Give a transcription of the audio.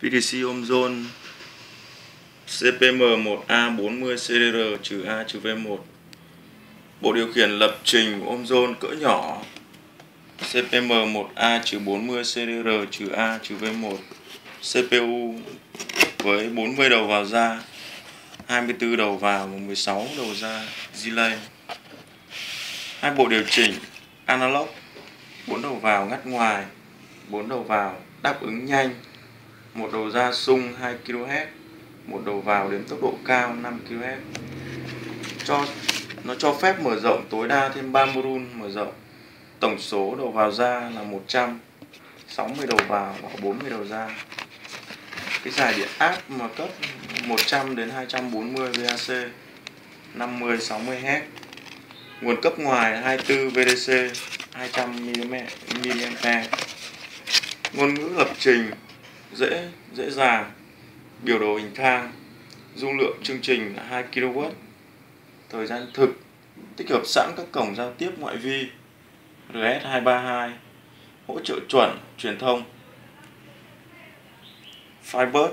PDC ôm zone CPM1A40CDR-A-V1. Bộ điều khiển lập trình ôm zone cỡ nhỏ CPM1A-40CDR-A-V1. CPU với 40 đầu vào ra, 24 đầu vào và 16 đầu ra delay. Hai bộ điều chỉnh analog, 4 đầu vào ngắt ngoài, 4 đầu vào đáp ứng nhanh, một đầu ra sung 2 kHz, một đầu vào đến tốc độ cao 5 kHz. Nó cho phép mở rộng tối đa thêm 3 module mở rộng. Tổng số đầu vào ra là 160 đầu vào và 40 đầu ra. Cái giải điện áp mà cấp 100 đến 240 VAC, 50 60 Hz. Nguồn cấp ngoài 24 VDC, 200 mA. Ngôn ngữ lập trình dễ dàng, biểu đồ hình thang, dung lượng chương trình là 2 kW. Thời gian thực, tích hợp sẵn các cổng giao tiếp ngoại vi RS232, hỗ trợ chuẩn truyền thông. Firebird